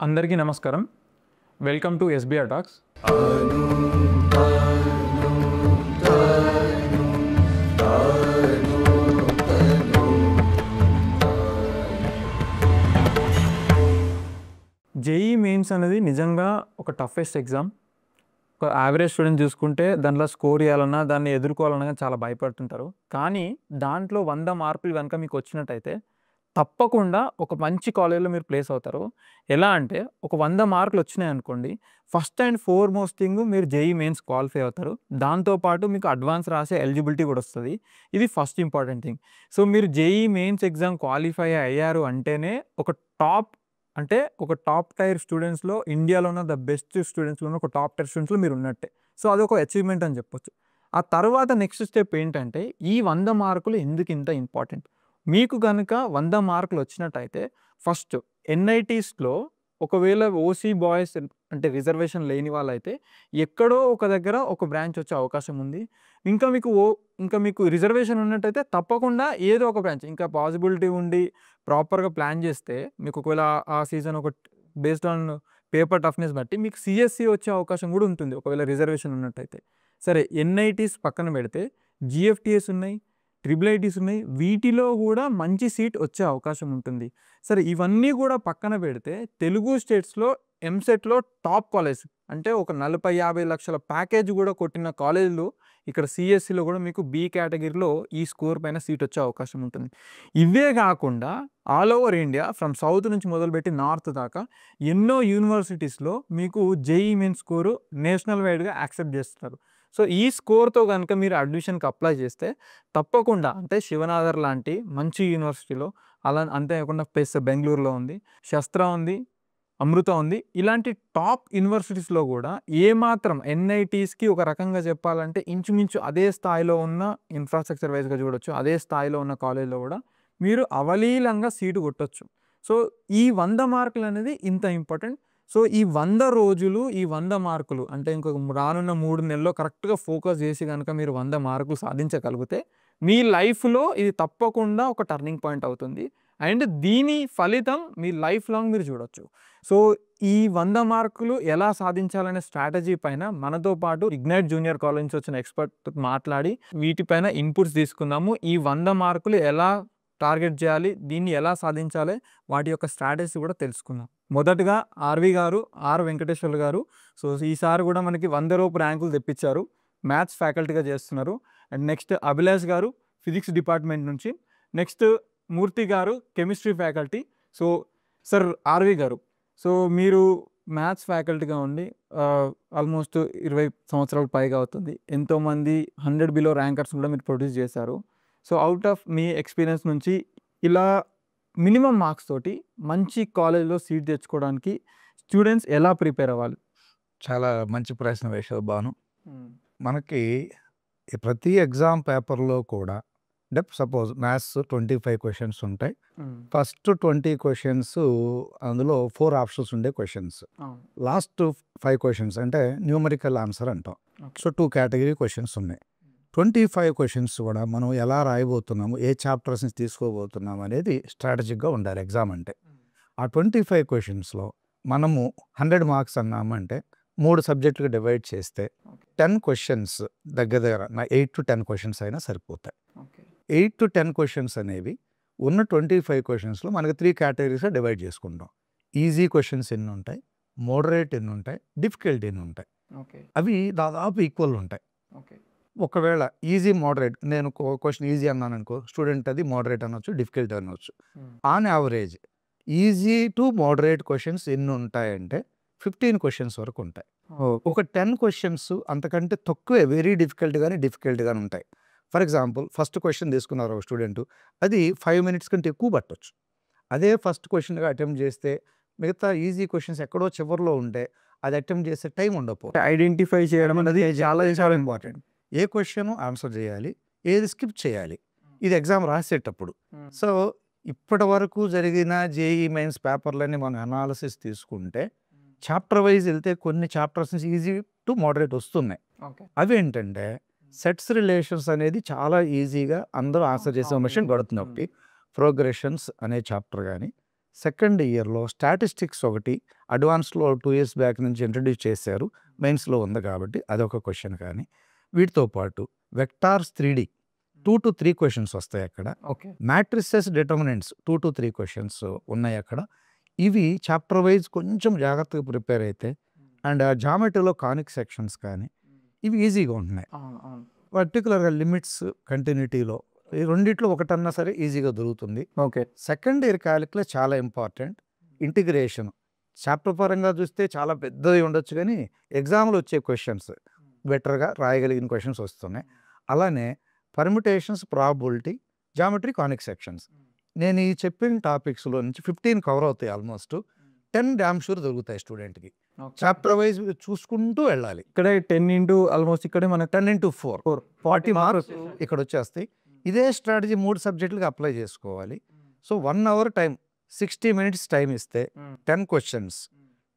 అందరికీ నమస్కారం. Welcome to SBR talks. JEE mains అనేది నిజంగా ఒక టఫెస్ట్ ఎగ్జామ్. ఒక యావరేజ్ స్టూడెంట్ చూసుకుంటే దాంట్లో స్కోర్ చేయాలన్నా దాన్ని ఎదుర్కోవాలన్నా చాలా భయపడుతుంటారు. కానీ దాంట్లో 100 మార్కులు కనుక మీకు వచ్చినట్టయితే తప్పకుండా ఒక మంచి కాలేజ్లో మీరు ప్లేస్ అవుతారు. ఎలా అంటే ఒక 100 మార్కులు వచ్చినాయి అనుకోండి, ఫస్ట్ అండ్ ఫోర్మోస్ట్ థింగ్ మీరు జేఈ మెయిన్స్ క్వాలిఫై అవుతారు. దాంతోపాటు మీకు అడ్వాన్స్ రాసే ఎలిజిబిలిటీ కూడా వస్తుంది. ఇది ఫస్ట్ ఇంపార్టెంట్ థింగ్. సో మీరు జేఈ మెయిన్స్ ఎగ్జామ్ క్వాలిఫై అయ్యారు అంటేనే ఒక టాప్ టైర్ స్టూడెంట్స్లో, ఇండియాలో ఉన్న ద బెస్ట్ స్టూడెంట్స్లో ఒక టాప్ టైర్ స్టూడెంట్స్లో మీరు ఉన్నట్టే. సో అదొక అచీవ్మెంట్ అని చెప్పొచ్చు. ఆ తర్వాత నెక్స్ట్ స్టెప్ ఏంటంటే ఈ 100 మార్కులు ఎందుకు ఇంత ఇంపార్టెంట్. మీకు కనుక 100 మార్కులు వచ్చినట్టయితే ఫస్ట్ ఎన్ఐటీస్లో ఒకవేళ ఓసీ బాయ్స్ అంటే రిజర్వేషన్ లేని వాళ్ళైతే ఎక్కడో ఒక దగ్గర ఒక బ్రాంచ్ వచ్చే అవకాశం ఉంది. ఇంకా మీకు రిజర్వేషన్ ఉన్నట్టయితే తప్పకుండా ఏదో ఒక బ్రాంచ్, ఇంకా పాసిబిలిటీ ఉండి ప్రాపర్గా ప్లాన్ చేస్తే మీకు ఒకవేళ ఆ సీజన్ ఒక బేస్డ్ ఆన్ పేపర్ టఫ్నెస్ బట్టి మీకు సిఎస్సి వచ్చే అవకాశం కూడా ఉంటుంది ఒకవేళ రిజర్వేషన్ ఉన్నట్టయితే. సరే, ఎన్ఐటీస్ పక్కన పెడితే జిఎఫ్టిఎస్ ఉన్నాయి, ట్రిపుల్ ఐటీస్ ఉన్నాయి. వీటిలో కూడా మంచి సీట్ వచ్చే అవకాశం ఉంటుంది. సరే, ఇవన్నీ కూడా పక్కన పెడితే తెలుగు స్టేట్స్లో ఎంసెట్లో టాప్ కాలేజ్ అంటే ఒక 40-50 లక్షల ప్యాకేజ్ కూడా కొట్టిన కాలేజీలు ఇక్కడ సిఎస్సిలో కూడా మీకు బి కేటగిరీలో ఈ స్కోర్ పైన సీట్ వచ్చే అవకాశం ఉంటుంది. ఇవే కాకుండా all over India from south నుంచి మొదలుపెట్టి నార్త్ దాకా ఎన్నో యూనివర్సిటీస్లో మీకు జేఈ మెయిన్ స్కోరు నేషనల్ వైడ్గా యాక్సెప్ట్ చేస్తారు. సో ఈ స్కోర్తో కనుక మీరు అడ్మిషన్కి అప్లై చేస్తే తప్పకుండా అంటే శివనాథర్ లాంటి మంచి యూనివర్సిటీలో, అలా అంతేకాకుండా ప్లస్ బెంగళూరులో ఉంది, శస్త్ర ఉంది, అమృత ఉంది, ఇలాంటి టాప్ యూనివర్సిటీస్లో కూడా ఏమాత్రం ఎన్ఐటీస్కి ఒక రకంగా చెప్పాలంటే ఇంచుమించు అదే స్థాయిలో ఉన్న ఇన్ఫ్రాస్ట్రక్చర్ వైజ్గా చూడొచ్చు, అదే స్థాయిలో ఉన్న కాలేజ్లో కూడా మీరు అవలీలంగా సీటు కొట్టచ్చు. సో ఈ 100 మార్కులు అనేది ఇంత ఇంపార్టెంట్. సో ఈ 100 రోజులు, ఈ 100 మార్కులు అంటే ఇంకొక రానున్న 3 నెలల్లో కరెక్ట్గా ఫోకస్ చేసి కనుక మీరు 100 మార్కులు సాధించగలిగితే మీ లైఫ్లో ఇది తప్పకుండా ఒక టర్నింగ్ పాయింట్ అవుతుంది. అండ్ దీని ఫలితం మీ లైఫ్ లాంగ్ మీరు చూడొచ్చు. సో ఈ 100 మార్కులు ఎలా సాధించాలనే స్ట్రాటజీ పైన మనతో పాటు ఇగ్నైట్ జూనియర్ కాలేజ్ నుంచి వచ్చిన ఎక్స్పర్ట్ మాట్లాడి వీటిపైన ఇన్పుట్స్ తీసుకుందాము. ఈ 100 మార్కులు ఎలా టార్గెట్ చేయాలి, దీన్ని ఎలా సాధించాలి, వాటి యొక్క స్ట్రాటజీ కూడా తెలుసుకుందాం. మొదటగా ఆర్ వెంకటేశ్వర్లు గారు. సో ఈసారి కూడా మనకి 100 లోపు ర్యాంకులు తెప్పించారు, మ్యాథ్స్ ఫ్యాకల్టీగా చేస్తున్నారు. And next Abhilash garu physics department నుంచి. Next Murthy garu chemistry faculty. So sir RV garu, so మీరు మ్యాథ్స్ ఫ్యాకల్టీగా ఉండి ఆల్మోస్ట్ 20 సంవత్సరాలు పైగా అవుతుంది. ఎంతోమంది 100 బిలో ర్యాంకర్స్ కూడా మీరు ప్రొడ్యూస్ చేశారు. So out of me experience నుంచి ఇలా మినిమం మార్క్స్ తోటి మంచి కాలేజ్లో సీట్ తెచ్చుకోవడానికి స్టూడెంట్స్ ఎలా ప్రిపేర్ అవ్వాలి? చాలా మంచి ప్రశ్న వేశావు బాను. మనకి ప్రతి ఎగ్జామ్ పేపర్లో కూడా సపోజ్ మ్యాథ్స్ 25 క్వశ్చన్స్ ఉంటాయి. ఫస్ట్ 20 క్వశ్చన్స్ అందులో 4 ఆప్షన్స్ ఉండే క్వశ్చన్స్, లాస్ట్ 5 క్వశ్చన్స్ అంటే న్యూమరికల్ ఆన్సర్ అంటాం. సో 2 కేటగిరీ క్వశ్చన్స్ ఉన్నాయి. 25 క్వశ్చన్స్ కూడా మనం ఎలా రాయబోతున్నాము, ఏ చాప్టర్స్ని తీసుకోబోతున్నాము అనేది స్ట్రాటజిక్గా ఉండాలి ఎగ్జామ్ అంటే. ఆ 25 క్వశ్చన్స్లో మనము 100 మార్క్స్ అన్నామంటే 3 సబ్జెక్టులుగా డివైడ్ చేస్తే 10 క్వశ్చన్స్ దగ్గర 8 to 10 క్వశ్చన్స్ అయినా సరిపోతాయి. 8 to 10 క్వశ్చన్స్ అనేవి ఉన్న 25 క్వశ్చన్స్లో మనకి 3 కేటగిరీస్గా డివైడ్ చేసుకుంటాం. ఈజీ క్వశ్చన్స్ ఎన్ని ఉంటాయి, మోడరేట్ ఎన్ని ఉంటాయి, డిఫికల్ట్ ఎన్ని ఉంటాయి. అవి దాదాపు ఈక్వల్ ఉంటాయి. ఒకవేళ ఈజీ మోడరేట్, నేను క్వశ్చన్ ఈజీ అన్నాను అనుకో, స్టూడెంట్ అది మోడరేట్ అనొచ్చు, డిఫికల్ట్ అనొచ్చు. On average easy to moderate questions ఎన్ని ఉంటాయంటే 15 క్వశ్చన్స్ వరకు ఉంటాయి. ఒక 10 క్వశ్చన్స్ అంతకంటే తక్కువే వెరీ డిఫికల్ట్ కానీ ఉంటాయి. ఫర్ ఎగ్జాంపుల్ ఫస్ట్ క్వశ్చన్ తీసుకున్నారు ఒక స్టూడెంట్, అది 5 minutes కంటే ఎక్కువ పట్టొచ్చు. అదే ఫస్ట్ క్వశ్చన్గా అటెంప్ట్ చేస్తే మిగతా ఈజీ క్వశ్చన్స్ ఎక్కడో చివరిలో ఉంటే అది అటెంప్ట్ చేసే టైం ఉండకపోతే ఐడెంటిఫై చేయడం అనేది చాలా ఇంపార్టెంట్. ఏ క్వశ్చన్ ఆన్సర్ చేయాలి, ఏది స్కిప్ చేయాలి, ఇది ఎగ్జామ్ రాసేటప్పుడు. సో ఇప్పటి వరకు జరిగిన జేఈ మెయిన్స్ పేపర్లని మనం అనాలిసిస్ తీసుకుంటే చాప్టర్ వైజ్ వెళ్తే కొన్ని చాప్టర్స్ నుంచి ఈజీ టు మోడరేట్ వస్తున్నాయి. అవి ఏంటంటే సెట్స్ రిలేషన్స్ అనేది చాలా ఈజీగా అందరూ ఆన్సర్ చేసే మిషన్ గడుతుంది. ఒకటి ప్రోగ్రెషన్స్ అనే చాప్టర్ కానీ, సెకండ్ ఇయర్లో స్టాటిస్టిక్స్ ఒకటి అడ్వాన్స్లో 2 years బ్యాక్ నుంచి ఇంట్రడ్యూస్ చేశారు, మెయిన్స్లో ఉంది కాబట్టి అదొక క్వశ్చన్. కానీ వీటితో పాటు వెక్టార్స్ 3D 2 to 3 క్వశ్చన్స్ వస్తాయి అక్కడ. Okay. Matrices determinants 2 to 3 questions ఉన్నాయి అక్కడ. ఇవి చాప్టర్ వైజ్ కొంచెం జాగ్రత్తగా ప్రిపేర్ అయితే, అండ్ జామెట్రీలో కానిక్ సెక్షన్స్ కానీ ఇవి ఈజీగా ఉంటున్నాయి. పర్టికులర్గా లిమిట్స్ కంటిన్యూటీలో ఈ రెండిట్లో ఒకటన్నా సరే ఈజీగా దొరుకుతుంది. ఓకే. సెకండ్ ఇయర్ క్యాలిక్యులస్ చాలా ఇంపార్టెంట్. ఇంటిగ్రేషన్ చాప్టర్ పరంగా చూస్తే చాలా పెద్దది ఉండొచ్చు, కానీ ఎగ్జామ్లో వచ్చే క్వశ్చన్స్ బెటర్గా రాయగలిగిన క్వశ్చన్స్ వస్తున్నాయి. అలానే పర్మిటేషన్స్, ప్రాబబిలిటీ, జామెట్రీ, కానిక్ సెక్షన్స్. నేను ఈ చెప్పిన టాపిక్స్లో నుంచి 15 కవర్ అవుతాయి. ఆల్మోస్ట్ 10 డ్యామ్ షూర్ దొరుకుతాయి స్టూడెంట్కి. చాప్టర్ వైజ్ చూసుకుంటూ వెళ్ళాలి. ఇక్కడే 10 into ఆల్మోస్ట్ ఇక్కడే మనకు 10 into 4 40 మార్క్స్ ఇక్కడ వచ్చేస్తాయి. ఇదే స్ట్రాటజీ 3 సబ్జెక్టులకు అప్లై చేసుకోవాలి. So 1 hour time 60 minutes time ఇస్తే 10 questions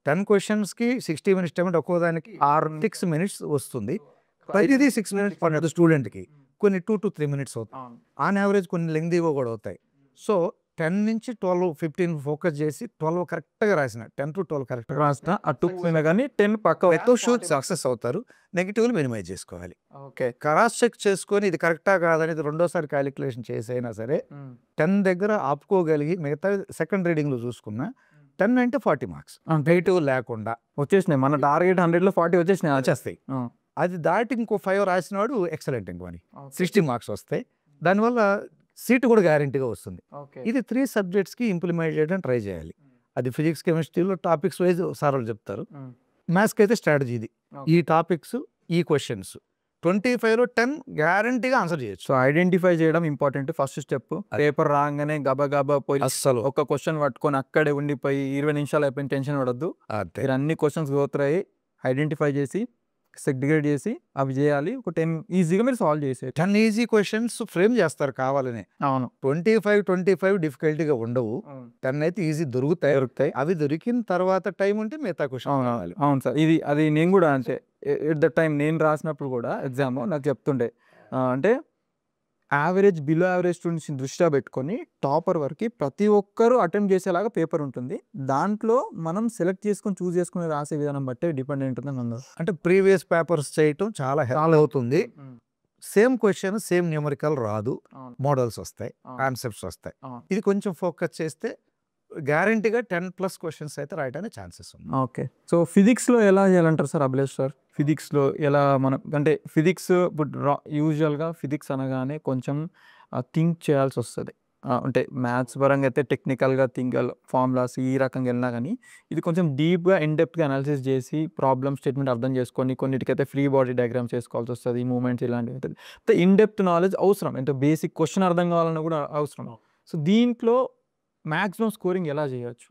10 questionస్కి 60 minutes టైం అంటే ఒక్కో దానికి 6 minutes వస్తుంది. ప్రతిదీ 6 minutes పడుతుంది స్టూడెంట్కి. కొన్ని 2 to 3 minutes అవుతాయి. ఆన్ యావరేజ్ కొన్ని లెంగ్దీగా కూడా అవుతాయి. సో 10 నుంచి 12 15 ఫోకస్ చేసి 12 కరెక్ట్గా రాసిన 10 to 12 కరెక్ట్గా రాసిన అటు పోయినా కానీ 10 పక్క షూట్ సక్సెస్ అవుతారు. నెగిటివ్లు మినిమైజ్ చేసుకోవాలి. ఓకే. క్రాస్ చెక్ చేసుకొని ఇది కరెక్టా కాదనేది రెండోసారి క్యాలిక్యులేషన్ చేసైనా సరే 10 దగ్గర ఆపుకోగలిగి మిగతా సెకండ్ రీడింగ్లో చూసుకున్నా 10 అంటే 40 మార్క్స్ నెగిటివ్ లేకుండా వచ్చేసినాయి. మన టార్గెట్ 100లో 40 వచ్చేసినాయి. వచ్చేస్తాయి. అది దాటి ఇంకో 5 రాసినవాడు ఎక్సలెంట్. ఇంకోని 60 మార్క్స్ వస్తాయి. దానివల్ల సీటు కూడా గ్యారంటీగా వస్తుంది. ఇది 3 సబ్జెక్ట్స్కి ఇంప్లిమెంట్ చేయడం ట్రై చేయాలి. అది ఫిజిక్స్, కెమిస్ట్రీలో టాపిక్స్ వైజ్ సార్ వాళ్ళు చెప్తారు. మ్యాథ్స్కి అయితే స్ట్రాటజీ ఇది. ఈ టాపిక్స్, ఈ క్వశ్చన్స్ 25లో 10 గ్యారంటీగా ఆన్సర్ చేయొచ్చు. సో ఐడెంటిఫై చేయడం ఇంపార్టెంట్. First step. పేపర్ రాగానే గబా పోయి అస్సలు ఒక క్వశ్చన్ పట్టుకొని అక్కడే ఉండిపోయి 20 నిమిషాలు అయిపోయిన టెన్షన్ పడద్దు. మీరు అన్ని క్వశ్చన్స్ గోత్రయ్యి ఐడెంటిఫై చేసి సెగ్రిగేట్ చేసి అవి చేయాలి. ఒక 10 ఈజీగా మీరు సాల్వ్ చేసే 10 ఈజీ క్వశ్చన్స్ ఫ్రేమ్ చేస్తారు కావాలని. అవును. 25 డిఫికల్టీగా ఉండవు. 10 అయితే ఈజీ దొరుకుతాయి. అవి దొరికిన తర్వాత టైం ఉంటే మిగతా క్వశ్చన్ కావాలి. అవును సార్. అది నేను కూడా అంతే. ఎట్ ద టైం నేను రాసినప్పుడు కూడా ఎగ్జామ్ నాకు చెప్తుండే, అంటే యావరేజ్, బిలో యావరేజ్ స్టూడెంట్స్ని దృష్టిలో పెట్టుకొని టాపర్ వరకు ప్రతి ఒక్కరూ అటెంప్ట్ చేసేలాగా పేపర్ ఉంటుంది. దాంట్లో మనం సెలెక్ట్ చేసుకొని చూస్ చేసుకుని రాసే విధానం బట్టే డిపెండెంట్ ఉంటుంది అన్నారు. అంటే ప్రీవియస్ పేపర్స్ చేయటం చాలా హెల్ప్ అవుతుంది. సేమ్ క్వశ్చన్ సేమ్ న్యూమరికల్ రాదు, మోడల్స్ వస్తాయి, కాన్సెప్ట్స్ వస్తాయి. ఇది కొంచెం ఫోకస్ చేస్తే గ్యారంటీగా 10+ క్వశ్చన్స్ అయితే రాయడానికి ఛాన్సెస్ ఉంది. ఓకే. సో ఫిజిక్స్లో ఎలా చేయాలంటారు సార్ అభిలేష్ సార్? ఫిజిక్స్లో ఎలా మనం అంటే ఫిజిక్స్ ఇప్పుడు యూజువల్గా ఫిజిక్స్ అనగానే కొంచెం థింక్ చేయాల్సి వస్తుంది. అంటే మ్యాథ్స్ పరంగా అయితే టెక్నికల్గా ఫార్ములాస్ ఈ రకంగా వెళ్ళినా కానీ ఇది కొంచెం డీప్గా ఇన్డెప్త్గా అనాలిసిస్ చేసి ప్రాబ్లమ్ స్టేట్మెంట్ అర్థం చేసుకొని కొన్నిటికైతే ఫ్రీ బాడీ డయాగ్రామ్స్ చేసుకోవాల్సి వస్తుంది, మూమెంట్స్ ఇలాంటివి ఉంటుంది. ఇన్డెప్త్ నాలెడ్జ్ అవసరం. అంటే బేసిక్ క్వశ్చన్ అర్థం కావాలన్నా కూడా అవసరం. సో దీంట్లో మ్యాక్సిమం స్కోరింగ్ ఎలా చేయొచ్చు?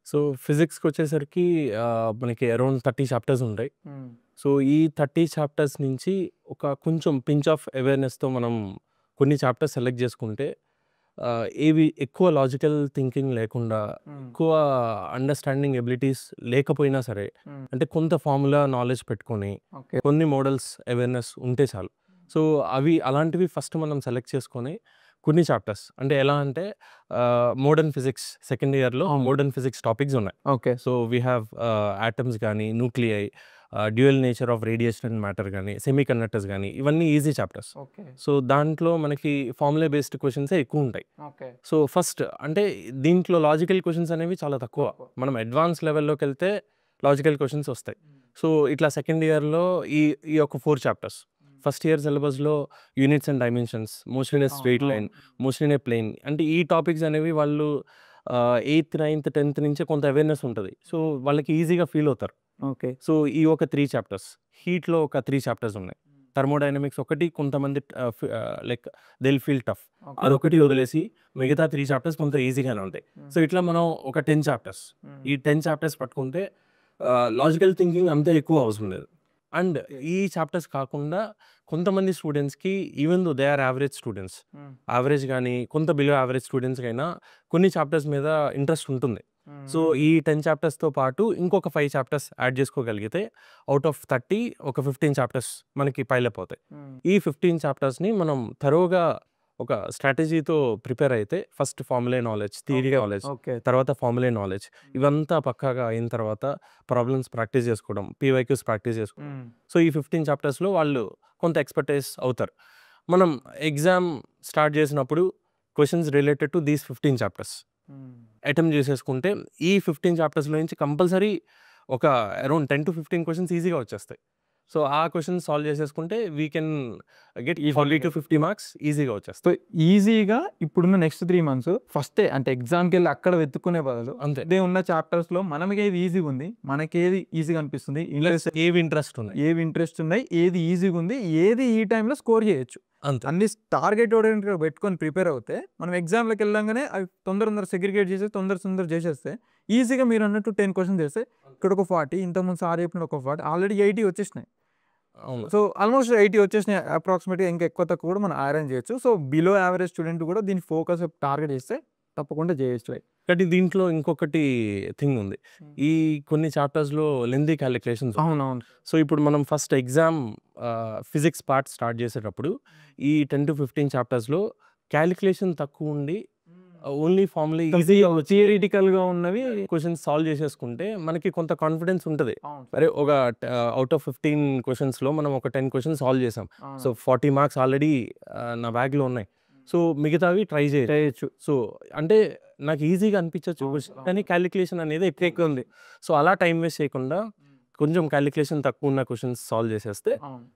సో ఫిజిక్స్కి వచ్చేసరికి మనకి అరౌండ్ 30 చాప్టర్స్ ఉంటాయి. సో ఈ 30 చాప్టర్స్ నుంచి ఒక కొంచెం పించ్ ఆఫ్ అవేర్నెస్తో మనం కొన్ని చాప్టర్స్ సెలెక్ట్ చేసుకుంటే ఏవి ఎక్కువ లాజికల్ థింకింగ్ లేకుండా, ఎక్కువ అండర్స్టాండింగ్ ఎబిలిటీస్ లేకపోయినా సరే, అంటే కొంత ఫార్ములా నాలెడ్జ్ పెట్టుకొని కొన్ని మోడల్స్ అవేర్నెస్ ఉంటే చాలు. సో అలాంటివి ఫస్ట్ మనం సెలెక్ట్ చేసుకొని కొన్ని చాప్టర్స్, అంటే ఎలా అంటే మోడర్న్ ఫిజిక్స్ సెకండ్ ఇయర్లో మోడర్న్ ఫిజిక్స్ టాపిక్స్ ఉన్నాయి. Okay. So we have atoms కానీ, nuclei, dual nature of radiation and matter కానీ, సెమీ కండక్టర్స్ కానీ, ఇవన్నీ ఈజీ చాప్టర్స్. సో దాంట్లో మనకి ఫార్ములా బేస్డ్ క్వశ్చన్సే ఎక్కువ ఉంటాయి. సో ఫస్ట్ అంటే దీంట్లో లాజికల్ క్వశ్చన్స్ అనేవి చాలా తక్కువ. మనం అడ్వాన్స్ లెవెల్లోకి వెళ్తే లాజికల్ క్వశ్చన్స్ వస్తాయి. సో ఇట్లా సెకండ్ ఇయర్లో ఈ ఒక 4 చాప్టర్స్. ఫస్ట్ ఇయర్ సిలబస్లో units and dimensions, motion in a straight line, motion in a plane, అంటే ఈ టాపిక్స్ అనేవి వాళ్ళు 8th 9th 10th నుంచే కొంత అవేర్నెస్ ఉంటుంది. సో వాళ్ళకి ఈజీగా ఫీల్ అవుతారు. ఓకే. సో ఈ ఒక 3 చాప్టర్స్. హీట్లో ఒక 3 చాప్టర్స్ ఉన్నాయి. థర్మోడైనమిక్స్ ఒకటి, కొంతమంది లైక్ దిల్ ఫీల్ టఫ్, అదొకటి వదిలేసి మిగతా 3 చాప్టర్స్ కొంత ఈజీగానే ఉంటాయి. సో ఇట్లా మనం ఒక 10 చాప్టర్స్, ఈ 10 చాప్టర్స్ పట్టుకుంటే లాజికల్ థింకింగ్ అంతే ఎక్కువ అవసరం లేదు. అండ్ ఈ చాప్టర్స్ కాకుండా కొంతమంది స్టూడెంట్స్కి even though they are average students, average కానీ కొంత బిలో యావరేజ్ స్టూడెంట్స్కి అయినా కొన్ని చాప్టర్స్ మీద ఇంట్రెస్ట్ ఉంటుంది. సో ఈ 10 చాప్టర్స్తో పాటు ఇంకొక 5 చాప్టర్స్ యాడ్ చేసుకోగలిగితే అవుట్ ఆఫ్ 30 ఒక 15 చాప్టర్స్ మనకి పైలప్ అవుతాయి. ఈ 15 చాప్టర్స్ని మనం థరోగా ఒక స్ట్రాటజీతో ప్రిపేర్ అయితే first formula knowledge, theory knowledge, okay. తర్వాత ఫార్ములా నాలెడ్జ్ ఇవంతా పక్కాగా అయిన తర్వాత ప్రాబ్లమ్స్ ప్రాక్టీస్ చేసుకోవడం, పీవైక్యూస్ ప్రాక్టీస్ చేసుకోవడం. సో ఈ 15 చాప్టర్స్లో వాళ్ళు కొంత ఎక్స్పర్టైజ్ అవుతారు. మనం ఎగ్జామ్ స్టార్ట్ చేసినప్పుడు questions related to these 15 chapters attempt చేసేసుకుంటే ఈ 15 చాప్టర్స్లో నుంచి కంపల్సరీ ఒక అరౌండ్ 10 to 15 క్వశ్చన్స్ ఈజీగా వచ్చేస్తాయి. సో ఆ క్వశ్చన్స్ సాల్వ్ చేసేసుకుంటే we can get 40 to 50 marks ఈజీగా వచ్చేస్తాయి. సో ఈజీగా ఇప్పుడున్న నెక్స్ట్ 3 months ఫస్టే అంటే ఎగ్జామ్కి వెళ్ళి అక్కడ వెతుక్కునే బదులు అంతే. ఇదే ఉన్న చాప్టర్స్లో మనకి ఏది ఈజీగా ఉంది, మనకి ఏది ఈజీగా అనిపిస్తుంది, ఏవి ఇంట్రెస్ట్ ఉన్నాయి ఏవి ఇంట్రెస్ట్ ఉన్నాయి, ఏది ఈజీగా ఉంది, ఏది ఈ టైంలో స్కోర్ చేయొచ్చు, అంతే. అన్ని టార్గెట్ ఓరియంటెడ్గా పెట్టుకొని ప్రిపేర్ అవుతే మనం ఎగ్జామ్లోకి వెళ్ళంగానే అవి తొందర సెగ్రిగేట్ చేసి తొందర చేసేస్తే ఈజీగా మీరు అన్నట్టు 10 క్వశ్చన్స్ చేస్తే ఇక్కడ ఒక 40, ఇంతకుముందు సార్ చెప్పిన ఒక 40, ఆల్రెడీ 80 వచ్చేసినాయి. అవును. సో ఆల్మోస్ట్ 80 వచ్చేసినాయి అప్రాక్సిమేట్గా. ఇంకా ఎక్కువ తక్కువ కూడా మనం అరేంజ్ చేయొచ్చు. సో బిలో యావరేజ్ స్టూడెంట్ కూడా దీన్ని ఫోకస్ టార్గెట్ చేస్తే తప్పకుండా చేయొచ్చు. కానీ దీంట్లో ఇంకొకటి థింగ్ ఉంది. ఈ కొన్ని చాప్టర్స్లో లెందీ క్యాలిక్యులేషన్స్. అవునవును. సో ఇప్పుడు మనం first exam physics part start చేసేటప్పుడు ఈ 10 to 15 చాప్టర్స్లో క్యాలిక్యులేషన్ తక్కువ ఉండి ఓన్లీ ఫార్ములా ఈజీగా థియరిటికల్గా ఉన్నవి క్వశ్చన్స్ సాల్వ్ చేసేసుకుంటే మనకి కొంత కాన్ఫిడెన్స్ ఉంటుంది. అవును. అరే ఒక అవుట్ ఆఫ్ 15 క్వశ్చన్స్లో మనం ఒక 10 క్వశ్చన్స్ సాల్వ్ చేసాం. సో 40 మార్క్స్ ఆల్రెడీ నా బ్యాగ్లో ఉన్నాయి. సో మిగతావి ట్రై చేయొచ్చు. సో అంటే నాకు ఈజీగా అనిపించచ్చు, కానీ క్యాలిక్యులేషన్ అనేది ఎక్కువ ఉంది. సో అలా టైం వేస్ట్ చేయకుండా కొంచెం క్యాలిక్యులేషన్ తక్కువ ఉన్న క్వశ్చన్స్ సాల్వ్ చేసేస్తే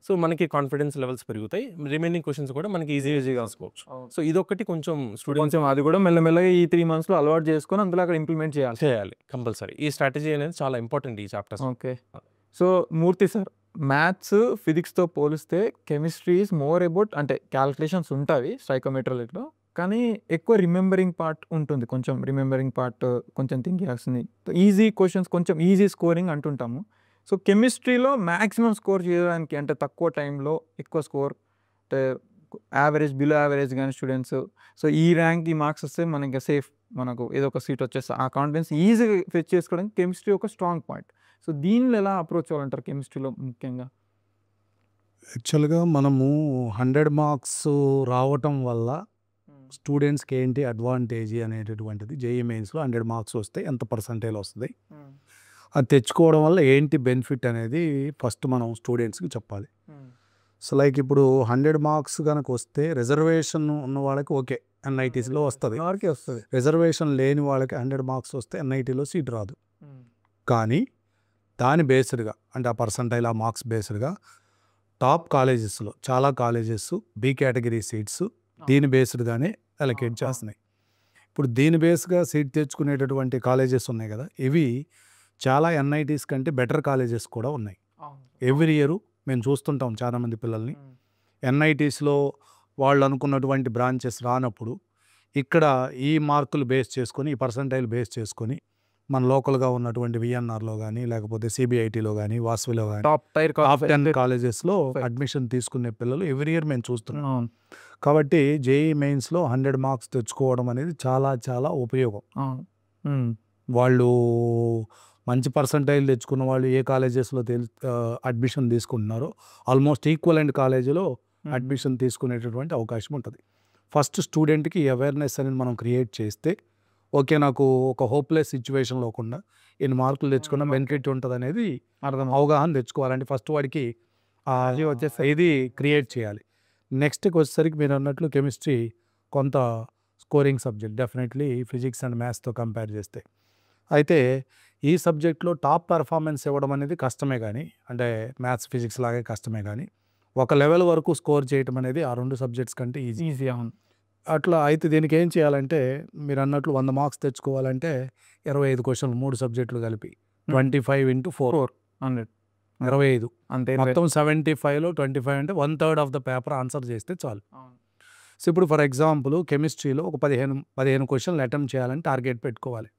సో మనకి కాన్ఫిడెన్స్ లెవెల్స్ పెరుగుతాయి. రిమైనింగ్ క్వశ్చన్స్ కూడా మనకి ఈజీగా రాసుకోవచ్చు. సో ఇదొకటి కొంచెం కొంచెం అది కూడా మెల్లమెల్లగా ఈ 3 monthsలో అలవాటు చేసుకొని అందులో అక్కడ ఇంప్లిమెంట్ చేయాలి కంపల్సరీ. ఈ స్ట్రాటజీ అనేది చాలా ఇంపార్టెంట్ ఈ చాప్టర్స్. ఓకే. సో మూర్తి సార్, మ్యాథ్స్ ఫిజిక్స్తో పోలిస్తే కెమిస్ట్రీ ఈజ్ మోర్ అబౌట్ అంటే క్యాలిక్యులేషన్స్ ఉంటాయి స్ట్రైకోమెట్రిక్లో, కానీ ఎక్కువ రిమెంబరింగ్ పార్ట్ ఉంటుంది. కొంచెం రిమెంబరింగ్ పార్ట్, కొంచెం థింకింగ్ వస్తుంది. ఈజీ క్వశ్చన్స్, కొంచెం ఈజీ స్కోరింగ్ అంటుంటాము. సో కెమిస్ట్రీలో మ్యాక్సిమం స్కోర్ చేయడానికి అంటే తక్కువ టైంలో ఎక్కువ స్కోర్, అంటే యావరేజ్ బిలో యావరేజ్ కానీ స్టూడెంట్స్, సో ఈ ర్యాంక్ ఈ మార్క్స్ వస్తే మనకి సేఫ్, మనకు ఏదో ఒక సీట్ వచ్చేస్తే ఆ కాన్ఫిడెన్స్ ఈజీగా ఫెచ్ చేసుకోవడానికి కెమిస్ట్రీ ఒక స్ట్రాంగ్ పాయింట్. సో దీనిలో ఎలా అప్రోచ్ అవ్వాలంటారు కెమిస్ట్రీలో ముఖ్యంగా? యాక్చువల్గా మనము 100 మార్క్స్ రావటం వల్ల స్టూడెంట్స్కి ఏంటి అడ్వాంటేజ్ అనేటటువంటిది, జేఈ మెయిన్స్లో 100 మార్క్స్ వస్తే ఎంత పర్సంటేజ్ వస్తుంది, అది తెచ్చుకోవడం వల్ల ఏంటి బెనిఫిట్ అనేది ఫస్ట్ మనం స్టూడెంట్స్కి చెప్పాలి. సో లైక్ ఇప్పుడు 100 మార్క్స్ కనుక వస్తే రిజర్వేషన్ ఉన్న వాళ్ళకి ఓకే ఎన్ఐటీస్లో వస్తుంది, రిజర్వేషన్ లేని వాళ్ళకి 100 మార్క్స్ వస్తే ఎన్ఐటీలో సీట్ రాదు. కానీ దాని బేస్డ్గా అంటే ఆ పర్సంటైల్, ఆ మార్క్స్ బేస్డ్గా టాప్ కాలేజెస్లో చాలా కాలేజెస్ బి కేటగిరీ సీట్స్ దీని బేస్డ్గానే అలొకేట్ చేస్తున్నాయి. ఇప్పుడు దీని బేస్గా సీట్ తెచ్చుకునేటటువంటి కాలేజెస్ ఉన్నాయి కదా, ఇవి చాలా ఎన్ఐటీస్ కంటే బెటర్ కాలేజెస్ కూడా ఉన్నాయి. ఎవ్రీ ఇయర్ మేము చూస్తుంటాం చాలామంది పిల్లల్ని ఎన్ఐటీస్లో వాళ్ళు అనుకున్నటువంటి బ్రాంచెస్ రానప్పుడు ఇక్కడ ఈ మార్కులు బేస్ చేసుకొని, ఈ పర్సంటైల్ బేస్ చేసుకొని మన లోకల్గా ఉన్నటువంటి విఎన్ఆర్లో కానీ లేకపోతే సిబిఐటీలో కానీ వాస్విలో కానీ టాప్ 10 కాలేజెస్లో అడ్మిషన్ తీసుకునే పిల్లలు ఎవ్రీ ఇయర్ మేము చూస్తున్నాం. కాబట్టి జేఈ మెయిన్స్లో 100 మార్క్స్ తెచ్చుకోవడం అనేది చాలా చాలా ఉపయోగం. వాళ్ళు మంచి పర్సంటైల్ తెచ్చుకున్న వాళ్ళు ఏ కాలేజెస్లో అడ్మిషన్ తీసుకుంటున్నారో ఆల్మోస్ట్ ఈక్వలెంట్ కాలేజీలో అడ్మిషన్ తీసుకునేటటువంటి అవకాశం ఉంటుంది. ఫస్ట్ స్టూడెంట్కి అవేర్నెస్ అనేది మనం క్రియేట్ చేస్తే ఓకే నాకు ఒక హోప్లెస్ సిచ్యువేషన్ లేకుండా ఎన్ని మార్కులు తెచ్చుకున్న బెనిఫిట్ ఉంటుంది అనేది అవగాహన తెచ్చుకోవాలంటే ఫస్ట్ వాడికి ఇది క్రియేట్ చేయాలి. నెక్స్ట్కి వచ్చేసరికి మీరు అన్నట్లు కెమిస్ట్రీ కొంత scoring subject definitely physics and మ్యాథ్స్తో కంపేర్ చేస్తే. అయితే ఈ సబ్జెక్ట్లో టాప్ పెర్ఫార్మెన్స్ ఇవ్వడం అనేది కష్టమే, కానీ అంటే మ్యాథ్స్ ఫిజిక్స్ లాగే కష్టమే, కానీ ఒక లెవెల్ వరకు స్కోర్ చేయడం అనేది ఆ 2 సబ్జెక్ట్స్ కంటే ఈజీ. అట్లా అయితే దీనికి ఏం చేయాలంటే మీరు అన్నట్లు 100 మార్క్స్ తెచ్చుకోవాలంటే 25 క్వశ్చన్లు 3 సబ్జెక్టులు కలిపి 25 into 4 25 అంతే. మొత్తం 75లో 25 అంటే 1/3 ఆఫ్ ద పేపర్ ఆన్సర్ చేస్తే చాలు. సో ఇప్పుడు ఫర్ ఎగ్జాంపుల్ కెమిస్ట్రీలో ఒక 15 క్వశ్చన్లు అటెంప్ట్ చేయాలని టార్గెట్ పెట్టుకోవాలి.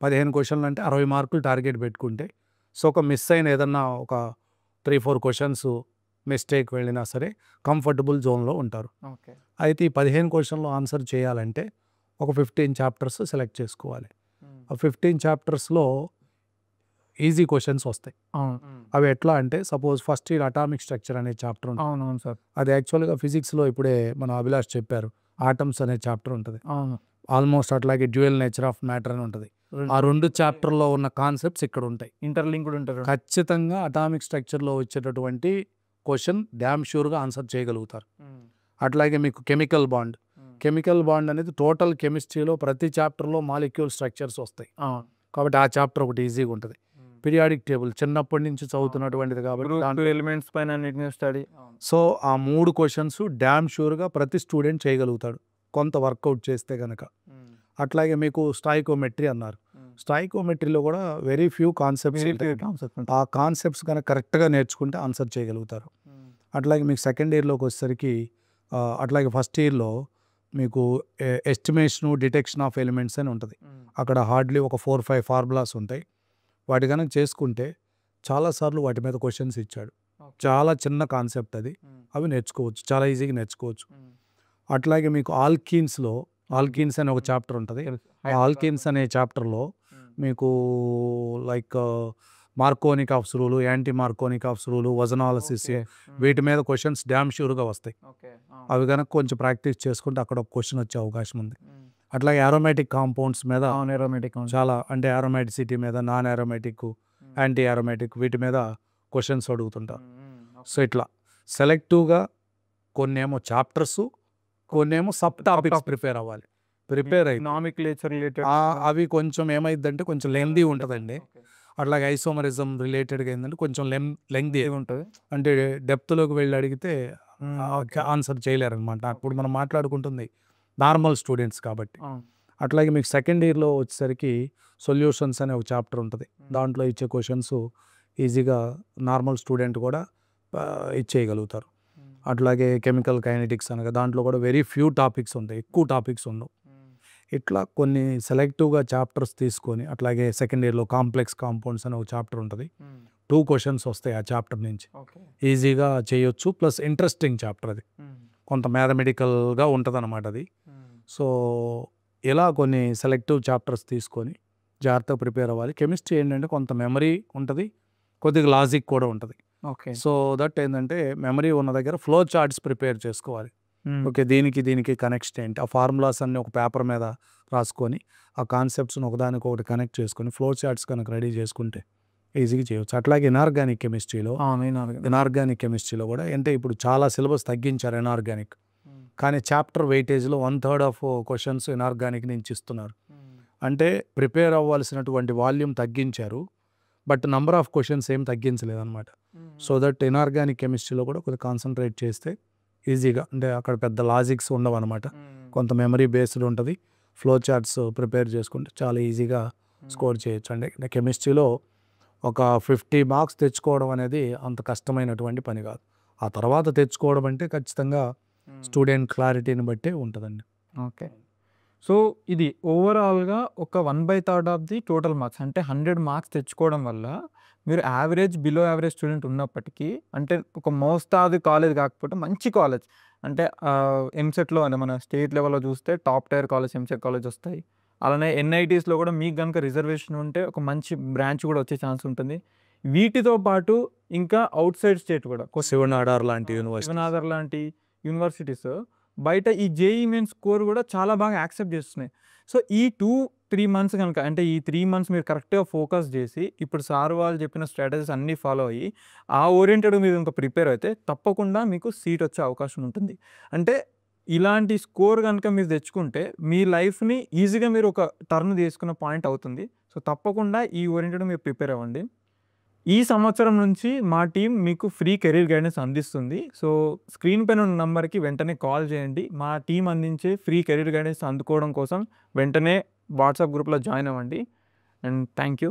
15 క్వశ్చన్లు అంటే 60 మార్కులు టార్గెట్ పెట్టుకుంటే సో ఒక మిస్ అయిన ఏదన్నా ఒక 3-4 క్వశ్చన్స్ మిస్టేక్ వెళ్ళినా సరే కంఫర్టబుల్ జోన్లో ఉంటారు. అయితే ఈ 15 క్వశ్చన్లు ఆన్సర్ చేయాలంటే ఒక 15 చాప్టర్స్ సెలెక్ట్ చేసుకోవాలి. ఆ 15 చాప్టర్స్లో ఈజీ క్వశ్చన్స్ వస్తాయి. అవును. అవి ఎట్లా అంటే suppose first year atomic structure అనే చాప్టర్ ఉంటుంది. అవునవును సార్. అది యాక్చువల్గా ఫిజిక్స్లో ఇప్పుడే మన అభిలాష్ చెప్పారు, ఆటమ్స్ అనే చాప్టర్ ఉంటుంది. అవును. ఆల్మోస్ట్ అట్లాగే డ్యూయల్ నేచర్ ఆఫ్ మ్యాటర్ అని ఉంటుంది. ఆ 2 చాప్టర్లో ఉన్న కాన్సెప్ట్స్ ఇక్కడ ఉంటాయి. ఇంటర్లింక్డ్ ఉంటారు. ఖచ్చితంగా అటామిక్ స్ట్రక్చర్లో వచ్చేటటువంటి క్వశ్చన్ డ్యామ్ షూర్గా ఆన్సర్ చేయగలుగుతారు. అట్లాగే మీకు కెమికల్ బాండ్ అనేది టోటల్ కెమిస్ట్రీలో ప్రతి చాప్టర్లో మాలిక్యూల్ స్ట్రక్చర్స్ వస్తాయి కాబట్టి ఆ చాప్టర్ ఒకటి ఈజీగా ఉంటుంది. పీరియాడిక్ టేబుల్ చిన్నప్పటి నుంచి చదువుతున్నటువంటిది కాబట్టి ఎలిమెంట్స్ పైన అన్నిటిని స్టడీ. సో ఆ 3 క్వశ్చన్స్ డ్యామ్ షూర్గా ప్రతి స్టూడెంట్ చేయగలుగుతాడు కొంత వర్కౌట్ చేస్తే కనుక. అట్లాగే మీకు స్టాయికోమెట్రీ అన్నారు. స్టాయికోమెట్రీలో కూడా వెరీ ఫ్యూ కాన్సెప్ట్స్, ఆ కాన్సెప్ట్స్ కనుక కరెక్ట్గా నేర్చుకుంటే ఆన్సర్ చేయగలుగుతారు. అట్లాగే మీకు సెకండ్ ఇయర్లోకి వచ్చేసరికి అట్లాగే ఫస్ట్ ఇయర్లో మీకు ఎస్టిమేషను డిటెక్షన్ ఆఫ్ ఎలిమెంట్స్ అని ఉంటుంది. అక్కడ హార్డ్లీ ఒక 4-5 ఫార్ములాస్ ఉంటాయి. వాటి కనుక చేసుకుంటే చాలాసార్లు వాటి మీద క్వశ్చన్స్ ఇచ్చాడు. చాలా చిన్న కాన్సెప్ట్ అది, అవి నేర్చుకోవచ్చు, చాలా ఈజీగా నేర్చుకోవచ్చు. అట్లాగే మీకు ఆల్కీన్స్ అనే ఒక చాప్టర్ ఉంటుంది. ఆల్కీన్స్ అనే చాప్టర్లో మీకు like Markovnikov's rule, anti Markovnikov's rule, ozonolysis, వీటి మీద క్వశ్చన్స్ డ్యామ్ షూర్గా వస్తాయి. అవి కనుక కొంచెం ప్రాక్టీస్ చేసుకుంటే అక్కడ ఒక క్వశ్చన్ వచ్చే అవకాశం ఉంది. అట్లాగే అరోమాటిక్ కాంపౌండ్స్ మీద చాలా, అంటే అరోమాటిసిటీ మీద, నాన్ అరోమాటిక్, యాంటీ అరోమాటిక్, వీటి మీద క్వశ్చన్స్ అడుగుతుంటారు. సో ఇట్లా సెలెక్టివ్గా కొన్నేమో చాప్టర్స్, కొన్నేమో సబ్ టాపిక్స్ ప్రిపేర్ అవ్వాలి. ప్రిపేర్ అయ్యి అవి కొంచెం ఏమైందంటే కొంచెం లెంగ్దీ ఉంటుందండి. అట్లాగే ఐసోమరిజం రిలేటెడ్గా ఏంటంటే కొంచెం లెంగ్దీ ఉంటుంది, అంటే డెప్త్లోకి వెళ్ళి అడిగితే ఆన్సర్ చేయలేరనమాట. అప్పుడు మనం మాట్లాడుకుంటుంది నార్మల్ స్టూడెంట్స్ కాబట్టి. అట్లాగే మీకు సెకండ్ ఇయర్లో వచ్చేసరికి సొల్యూషన్స్ అనే ఒక చాప్టర్ ఉంటుంది. దాంట్లో ఇచ్చే క్వశ్చన్స్ ఈజీగా నార్మల్ స్టూడెంట్ కూడా ఇచ్చేయగలుగుతారు. అట్లాగే కెమికల్ కైనెటిక్స్ అనగా దాంట్లో కూడా వెరీ ఫ్యూ టాపిక్స్ ఉంటాయి, ఎక్కువ టాపిక్స్ ఉండవు. ఇట్లా కొన్ని సెలెక్టివ్గా చాప్టర్స్ తీసుకొని, అట్లాగే సెకండ్ ఇయర్లో కాంప్లెక్స్ కాంపౌండ్స్ అనే ఒక చాప్టర్ ఉంటుంది. 2 క్వశ్చన్స్ వస్తాయి ఆ చాప్టర్ నుంచి, ఈజీగా చేయొచ్చు. ప్లస్ ఇంట్రెస్టింగ్ చాప్టర్ అది, కొంత మ్యాథమెటికల్గా ఉంటుంది అనమాట అది. సో ఇలా కొన్ని సెలెక్టివ్ చాప్టర్స్ తీసుకొని జాగ్రత్తగా ప్రిపేర్ అవ్వాలి. కెమిస్ట్రీ ఏంటంటే కొంత మెమరీ ఉంటుంది, కొద్దిగా లాజిక్ కూడా ఉంటుంది. సో దట్ ఏంటంటే మెమరీ ఉన్న దగ్గర ఫ్లో చార్ట్స్ ప్రిపేర్ చేసుకోవాలి. ఓకే, దీనికి కనెక్షన్ ఏంటి, ఆ ఫార్ములాస్ అన్ని ఒక పేపర్ మీద రాసుకొని ఆ కాన్సెప్ట్స్ని ఒకదానికొకటి కనెక్ట్ చేసుకొని ఫ్లో చార్ట్స్ కనుక రెడీ చేసుకుంటే ఈజీగా చేయవచ్చు. అట్లాగే ఇనార్గానిక్ కెమిస్ట్రీలో కూడా అంటే ఇప్పుడు చాలా సిలబస్ తగ్గించారు ఇనార్గానిక్, కానీ చాప్టర్ వెయిటేజ్లో 1/3 ఆఫ్ క్వశ్చన్స్ ఇనార్గానిక్ నుంచి ఇస్తున్నారు. అంటే ప్రిపేర్ అవ్వాల్సినటువంటి వాల్యూమ్ తగ్గించారు, బట్ నంబర్ ఆఫ్ క్వశ్చన్స్ ఏం తగ్గించలేదు అనమాట. సో దట్ ఇనార్గానిక్ కెమిస్ట్రీలో కూడా కొద్దిగా కాన్సన్ట్రేట్ చేస్తే ఈజీగా, అంటే అక్కడ పెద్ద లాజిక్స్ ఉండవు అనమాట, కొంత మెమరీ బేస్డ్ ఉంటుంది. ఫ్లో చార్ట్స్ ప్రిపేర్ చేసుకుంటే చాలా ఈజీగా స్కోర్ చేయొచ్చు. అంటే కెమిస్ట్రీలో ఒక 50 మార్క్స్ తెచ్చుకోవడం అనేది అంత కష్టమైనటువంటి పని కాదు. ఆ తర్వాత తెచ్చుకోవడం అంటే ఖచ్చితంగా స్టూడెంట్ క్లారిటీని బట్టే ఉంటుందండి. ఓకే, సో ఇది ఓవరాల్గా ఒక 1/3 ఆఫ్ ది టోటల్ మార్క్స్, అంటే 100 మార్క్స్ తెచ్చుకోవడం వల్ల మీరు యావరేజ్, బిలో యావరేజ్ స్టూడెంట్ ఉన్నప్పటికీ, అంటే ఒక మోస్తాది కాలేజ్ కాకపోతే మంచి కాలేజ్, అంటే ఎంసెట్లో అంటే మన స్టేట్ లెవెల్లో చూస్తే top tier college, EAMCET college వస్తాయి. అలానే ఎన్ఐటీస్లో కూడా మీకు కనుక రిజర్వేషన్ ఉంటే ఒక మంచి బ్రాంచ్ కూడా వచ్చే ఛాన్స్ ఉంటుంది. వీటితో పాటు ఇంకా అవుట్ సైడ్ స్టేట్ కూడా శివనాడార్ లాంటి యూనివర్సిటీస్ బయట ఈ జేఈఈ మెయిన్ స్కోర్ కూడా చాలా బాగా యాక్సెప్ట్ చేస్తున్నాయి. సో ఈ 2-3 మంత్స్ కనుక, అంటే ఈ 3 మంత్స్ మీరు కరెక్ట్గా ఫోకస్ చేసి ఇప్పుడు సార్ వాళ్ళు చెప్పిన స్ట్రాటజీస్ అన్నీ ఫాలో అయ్యి ఆ ఓరియంటెడ్ మీరు ఇంకా ప్రిపేర్ అయితే తప్పకుండా మీకు సీట్ వచ్చే అవకాశం ఉంటుంది. అంటే ఇలాంటి స్కోర్ కనుక మీరు తెచ్చుకుంటే మీ లైఫ్ని ఈజీగా మీరు ఒక టర్న్ తీసుకున్న పాయింట్ అవుతుంది. సో తప్పకుండా ఈ ఓరియంటెడ్ మీరు ప్రిపేర్ అవ్వండి. ఈ సంవత్సరం నుంచి మా టీం మీకు ఫ్రీ కెరీర్ గైడెన్స్ అందిస్తుంది. సో స్క్రీన్ పైన ఉన్న నెంబర్కి వెంటనే కాల్ చేయండి. మా టీం అందించే ఫ్రీ కెరీర్ గైడెన్స్ అందుకోవడం కోసం వెంటనే వాట్సాప్ గ్రూప్లో జాయిన్ అవ్వండి. And thank you.